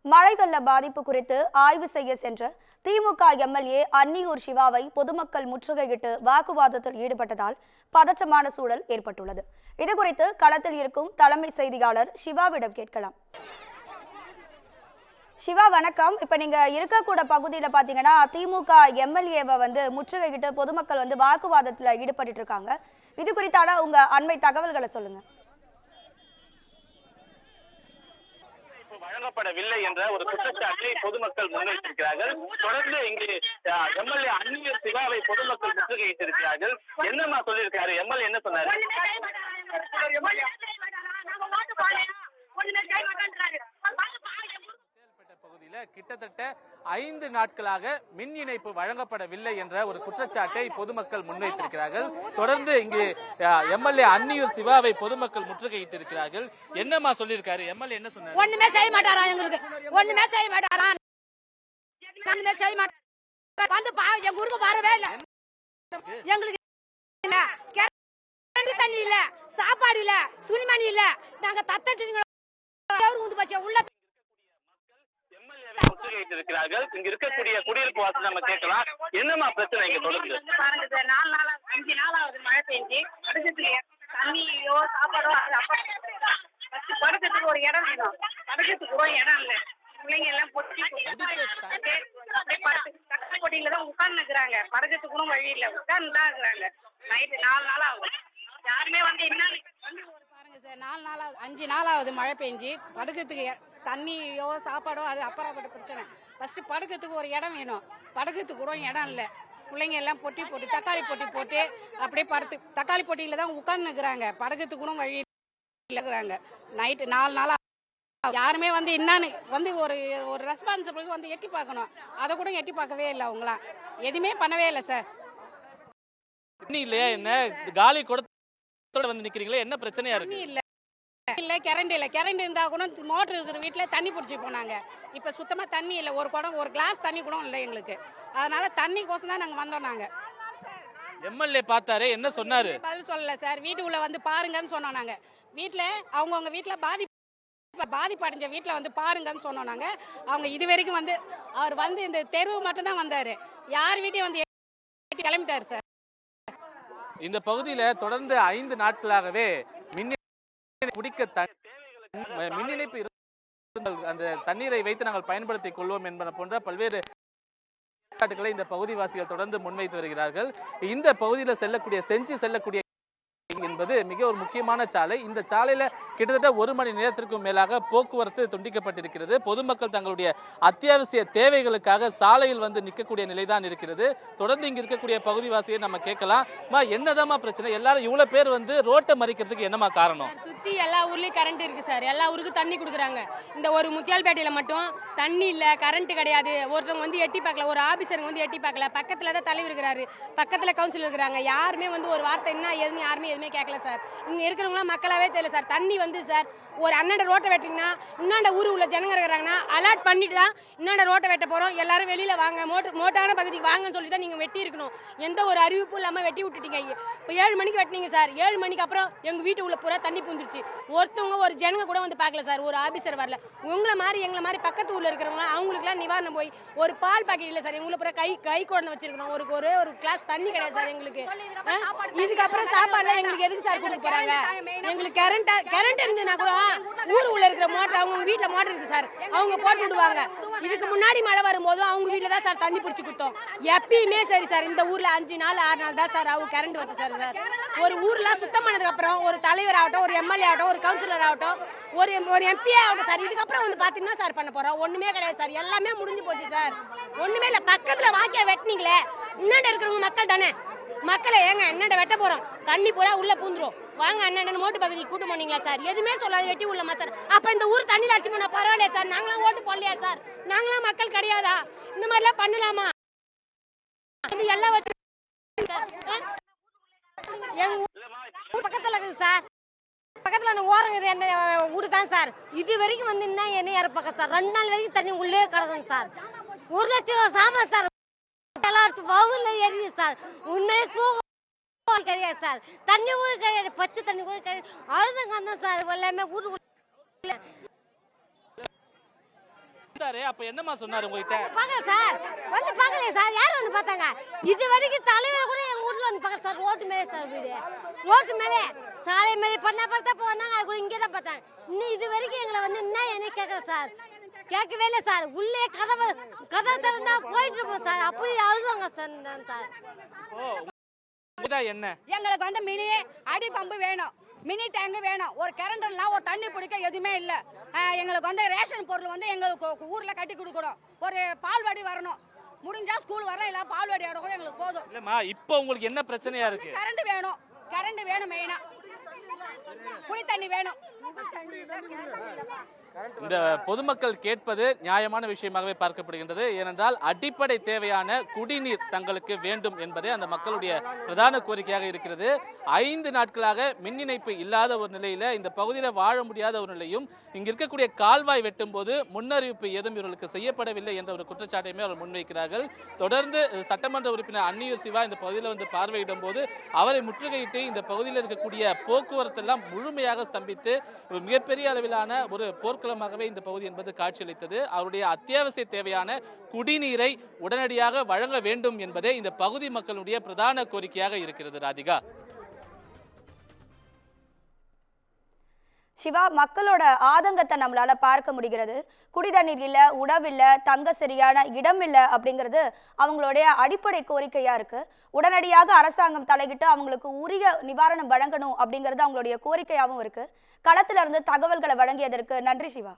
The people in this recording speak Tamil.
மழை வெள்ள பாதிப்பு குறித்து ஆய்வு செய்ய சென்ற திமுக எம்எல்ஏ அன்னியூர் சிவாவை பொதுமக்கள் முற்றுகையிட்டு வாக்குவாதத்தில் ஈடுபட்டதால் பதற்றமான சூழல் ஏற்பட்டுள்ளது. இதுகுறித்து களத்தில் இருக்கும் தலைமை செய்தியாளர் சிவாவிடம் கேட்கலாம். சிவா வணக்கம். இப்ப நீங்க இருக்கக்கூட பகுதியில பாத்தீங்கன்னா திமுக எம்எல்ஏவை முற்றுகையிட்டு பொதுமக்கள் வாக்குவாதத்துல ஈடுபட்டு இருக்காங்க. இது குறித்தான உங்க அண்மை தகவல்களை சொல்லுங்க. வழங்கப்படவில்லை என்ற ஒரு குற்றச்சாட்டை பொதுமக்கள் முன்வைத்திருக்கிறார்கள். தொடர்ந்து இங்கு எம்எல்ஏ அன்னியூர் சிவாவை பொதுமக்கள் முற்றுகையிட்டிருக்கிறார்கள். என்னமா சொல்லியிருக்காரு எம்எல்ஏ, என்ன சொன்னாரு? பகுதியில் கிட்டத்தட்ட 5 நாட்களாக மின் இணைப்பு வழங்கப்படவில்லை என்ற ஒரு குற்றச்சாட்டை பொதுமக்கள் முன்வைத்திருக்கிறார்கள். தொடர்ந்து இங்கு எம்எல்ஏ அன்னியூர் சிவாவை பொதுமக்கள் முற்றுகையிட்டிருக்கிறார்கள். என்னமா சொல்லியிருக்காரு எம்எல்ஏ, என்ன சொன்னாரு? ஒண்ணுமே செய்ய மாட்டாரா, எங்களுக்கு ஒண்ணுமே செய்ய மாட்டாரா, ஒண்ணுமே செய்ய மாட்டாரா. வந்து எங்க ஊருக்கு வரவே இல்ல. எங்களுக்கு தண்ணி இல்ல, சாப்பாடு இல்ல, துணிமணி இல்ல. நாங்க தத்தட்டு உள்ள இருக்கிறார்கள். இங்க இருக்கக்கூடிய குடியிருப்பு வாசல் நம்ம கேட்கலாம். என்னமா பிரச்சனை இங்க தொடர்ந்து? பாருங்க சார், 4 நாளா 5 நாளாவது மழை பெஞ்சு தண்ணியோ சாப்பாடோ படுக்கிறதுக்கு ஒரு இடம் வேணும். படுக்கிறதுக்கு ஒரு இடம் இல்ல. பிள்ளைங்க எல்லாம் தக்காளி பொட்டியில தான் உட்கார்ந்து இருக்கிறாங்க. படுக்கிறதுக்கு கூட வழி இல்ல, உட்கார்ந்து தான் இருக்கிறாங்க. நைட்டு 4 நாள் ஆகும். யாருமே என்னன்னு பாருங்க சார், 4 நாளாவது 5 நாளாவது மழை பெஞ்சு படுக்கிறதுக்கு தண்ணியோ சாப்பாடோ அது அப்புறப்பட்ட பிரச்சனை. ஃபர்ஸ்ட் படுக்கிறதுக்கு ஒரு இடம் வேணும். படுக்கிறதுக்கு கூட இடம் இல்லை. பிள்ளைங்க எல்லாம் பொட்டி போட்டு தக்காளி பொட்டி போட்டு அப்படியே தக்காளி பொட்டியில தான் உட்கார்ந்து இருக்கிறாங்க. படுக்கிறதுக்கு கூட வழி இருக்கிறாங்க. நைட்டு 4 நாளா யாருமே என்னன்னு ஒரு ரெஸ்பான்சிபிள் எட்டி பார்க்கணும். அதை கூட எட்டி பார்க்கவே இல்லை. அவங்களாம் எதுவுமே பண்ணவே இல்லை சார். இல்லையா, என்ன காலி குடத்தோட நிக்கிறீங்களா? என்ன பிரச்சனையா இருக்கு? இல்ல கரண்ட் இல்ல. கரண்ட் இருந்தா கூட மோட்டர் இருக்கிற வீட்டுல தண்ணி பிடிச்சி போனாங்க. இப்ப சுத்தமா தண்ணி இல்ல. ஒரு குடம் ஒரு கிளாஸ் தண்ணி கூட இல்ல எங்களுக்கு. அதனால தண்ணி கோசம் தான் நாங்க வந்தோம். நாங்க எம்எல்ஏ பார்த்தாரு, என்ன சொன்னாரு? பதில் சொல்லல சார். வீட்டுக்குள்ள பாருங்கன்னு சொன்னோம். நாங்க வீட்டுல அவங்கவுங்க வீட்டுல பாதிப்படைஞ்ச வீட்டுல பாருங்கன்னு சொன்னோம். நாங்க அவங்க இது வரைக்கும் அவர் இந்த தெருவு மட்டும் தான் வந்தாரு. யார் வீட்டையும் கிளம்பிட்டாரு சார். இந்த பகுதியில தொடர்ந்து 5 நாட்களாகவே குடிக்க மின் இணைப்பு அந்த தண்ணீரை வைத்து நாங்கள் பயன்படுத்திக் கொள்வோம் என்பன போன்ற பல்வேறு இந்த பகுதிவாசிகள் தொடர்ந்து முன்வைத்து வருகிறார்கள். இந்த பகுதியில் செல்லக்கூடிய என்பது மிக ஒரு முக்கியமான சாலை. இந்த சாலையில கிட்டத்தட்ட 1 மணி நேரத்திற்கும் மேலாக போக்குவரத்து துண்டிக்கப்பட்டிருக்கிறது. பொதுமக்கள் தங்களுடைய அத்தியாவசிய தேவைகளுக்காக சாலையில் நிற்கக்கூடிய நிலைதான் இருக்கிறது. தொடர்ந்து இங்க இருக்கக்கூடிய பகுதிவாசியை நம்ம கேட்கலாம். என்னதாமா பிரச்சனை? எல்லாரும் இவ்வளவு பேர் ரோட்டை மறிக்கிறதுக்கு என்னமா காரணம்? சுத்தி எல்லா ஊர்லயும் கரண்ட் இருக்கு சார். எல்லா ஊருக்கும் தண்ணி கொடுக்குறாங்க. இந்த ஒரு முத்தியால்பேட்டையில மட்டும் தண்ணி இல்ல, கரண்ட் கிடையாது. ஒருத்தவங்க எட்டி பார்க்கல, ஒரு ஆபீசர் எட்டி பார்க்கல. பக்கத்துல தான் தலைவர் இருக்கிறாரு, பக்கத்துல கவுன்சிலர் இருக்கிறாங்க. யாருமே ஒரு வார்த்தை என்ன ஏதுன்னு யாருமே எதுவுமே கேட்கல சார். இங்க இருக்கிறவங்களாம் மக்களாவே தெரியல சார். தண்ணி சார் ஒரு அண்ணாண்ட ரோட்டை வெட்டிங்கன்னா இன்னாண்ட ஊரு உள்ள ஜனங்க இருக்கிறாங்கன்னா அலர்ட் பண்ணிட்டு தான் இன்னாண்ட ரோட்டை வெட்ட போறோம், எல்லாரும் வெளியில வாங்க, மோட்டான பகுதிக்கு வாங்கன்னு சொல்லி தான் நீங்க வெட்டி இருக்கணும். எந்த ஒரு அறிவிப்பும் இல்லாம வெட்டி விட்டுட்டீங்க. இப்போ 7 மணிக்கு வெட்டினீங்க சார். 7 மணிக்கு அப்புறம் எங்க வீட்டு உள்ள பூரா தண்ணி பூந்துருச்சு. ஒருத்தவங்க ஒரு ஜனங்க கூட பார்க்கல சார். ஒரு ஆபீசர் வரல. எங்களை மாதிரி பக்கத்து ஊர்ல இருக்கிறவங்க அவங்களுக்குலாம் நிவாரணம் போய் ஒரு பால் பாக்கெட் இல்லை சார். எங்களை பூரா கை குழந்தை வச்சிருக்கணும். ஒரு கிளாஸ் தண்ணி கிடையாது சார் எங்களுக்கு. இதுக்கப்புறம் சாப்பாடுலாம் எங்களுக்கு எதுக்கு சார் கொடுக்க போறாங்க? எங்களுக்கு கரண்ட் இருந்ததுன்னா கூட ஊரு உள்ள இருக்கிற மோட்டர் அவங்க வீட்டுல மோட்டர் இருக்கு சார், அவங்க போட்டு விடுவாங்க. இதுக்கு முன்னாடி மழை வரும்போது அவங்க வீட்டுல தான் சார் தண்ணி பிடிச்சி கொடுத்தோம். எப்பயுமே சரி சார். இந்த ஊர்ல 5 நாள் 6 நாள் தான் சார் அவங்க கரண்ட் வருது சார். ஒரு ஊர்ல சுத்தம் பண்ணதுக்கு அப்புறம் ஒரு தலைவர் ஆகட்டும், ஒரு எம்எல்ஏ ஆகட்டும், ஒரு கவுன்சிலர் ஆகட்டும், ஒரு எம்பி ஆகட்டும் சார், இதுக்கப்புறம் பாத்தீங்கன்னா சார் பண்ண போறோம் ஒண்ணுமே கிடையாது சார். எல்லாமே முடிஞ்சு போச்சு சார். ஒண்ணுமே இல்ல. பக்கத்துல வாக்கியா வெட்டினீங்களே, இன்னாண்ட இருக்கிறவங்க மக்கள் தானே. மக்களை ஏங்க என்னண்ட வெட்ட போறோம்? தண்ணி பூரா உள்ள பூந்துரும். வாங்க அண்ணன் மோட்டு பகுதிக்கு கூட்டு போனீங்களா சார்? எதுவுமே சொல்லாது, வெட்டி உள்ளமா சார். அப்ப இந்த ஊர் தண்ணியில் அடிச்சு போனா பரவாயில்லையா சார்? நாங்களாம் ஓட்டு போடலையா சார்? நாங்களாம் மக்கள் கிடையாதா? இந்த மாதிரிலாம் பண்ணலாமா? எல்லாம் எங்க பக்கத்துல இருக்குது சார். பக்கத்துல அந்த ஓரங்குது அந்த வீடு தான் சார். இது வரைக்கும் என்ன என்ன யார பக்கம் சார்? 2 நாள் வரைக்கும் தண்ணி உள்ளே கிடக்கும் சார். 1 லட்சம் ரூபாய் சாமான் சார். வவுல எரியுது சார். உண்மையே கிடையாது சார். தண்ணி கூட கிடையாது, பச்சை தண்ணி கூட கிடையாது. அழுதுங்க சார். எல்லாமே வீட்டுக்குள்ள வந்தாரு, அப்ப என்னமா சொன்னாரு உங்ககிட்ட? பார்க்கல சார், வந்து பார்க்கலையே சார். யார் வந்து பார்த்தாங்க? இது வரைக்கும் தலைவர் கூட எங்க ஊர்ல வந்து பார்க்கல சார். ரோட்டு மேலே சார் வீடு, ரோட்டு மேலே சாலை மேலே பண்ண பார்த்தா இப்போ வந்தாங்க. அது கூட இங்கே தான் பார்த்தாங்க. இன்னும் இது வரைக்கும் எங்களை வந்து என்ன கேட்கல சார். கேட்கவே இல்லை சார். உள்ளே கதை திறந்தா போயிட்டு இருப்போம் சார். அப்படி அழுதுவாங்க சார். என்ன எங்களுக்கு வந்து மினி அடி பம்பு வேணும், மினி டேங்க் வேணும், ஒரு கரண்ட்லாம் ஒரு தண்ணி பிடிக்க எதுவுமே இல்லை. எங்களுக்கு வந்து ரேஷன் பொருள் வந்து எங்களுக்கு ஊர்ல கட்டி கொடுக்கணும். ஒரு பால்வாடி வரணும், முடிஞ்சா ஸ்கூல் வரலாம், இல்லை பால்வாடி இடம் கூட எங்களுக்கு போதும். இல்லம்மா, இப்போ உங்களுக்கு என்ன பிரச்சனையா இருக்கு? கரண்ட் வேணும் மெயினா, குடி தண்ணி வேணும். இந்த பொதுமக்கள் கேட்பது நியாயமான விஷயமாகவே பார்க்கப்படுகின்றது. ஏனென்றால் அடிப்படை தேவையான குடிநீர் தங்களுக்கு வேண்டும் என்பதே அந்த மக்களுடைய பிரதான கோரிக்கையாக இருக்கிறது. 5 நாட்களாக மின் இணைப்பு இல்லாத ஒரு நிலையில இந்த பகுதியில் வாழ முடியாத ஒரு நிலையும், இங்க இருக்கக்கூடிய கால்வாய் வெட்டும் போது முன்னறிவிப்பு ஏதும் இவர்களுக்கு செய்யப்படவில்லை என்ற ஒரு குற்றச்சாட்டையுமே அவர் முன்வைக்கிறார்கள். தொடர்ந்து சட்டமன்ற உறுப்பினர் அன்னியூர் சிவா இந்த பகுதியில் வந்து பார்வையிடும் போது அவரை முற்றுகையிட்டு இந்த பகுதியில் இருக்கக்கூடிய போக்குவரத்து எல்லாம் முழுமையாக ஸ்தம்பித்து ஒரு மிகப்பெரிய அளவிலான ஒரு போர்க்களமாகவே இந்த பகுதி என்பது காட்சியளித்தது. அவருடைய அத்தியாவசிய தேவையான குடிநீரை உடனடியாக வழங்க வேண்டும் என்பதே இந்த பகுதி மக்களுடைய பிரதான கோரிக்கையாக இருக்கிறது. ராதிகா. சிவா, மக்களோட ஆதங்கத்தை நம்மளால பார்க்க முடிகிறது. குடிதண்ணீர் இல்ல, உணவில்ல, தங்க சரியான இடம் இல்ல அப்படிங்கிறது அவங்களுடைய அடிப்படை கோரிக்கையா இருக்கு. உடனடியாக அரசாங்கம் தலையிட்டு அவங்களுக்கு உரிய நிவாரணம் வழங்கணும் அப்படிங்கிறது அவங்களுடைய கோரிக்கையாகவும் இருக்கு. களத்துல இருந்து தகவல்களை வழங்கியதற்கு நன்றி சிவா.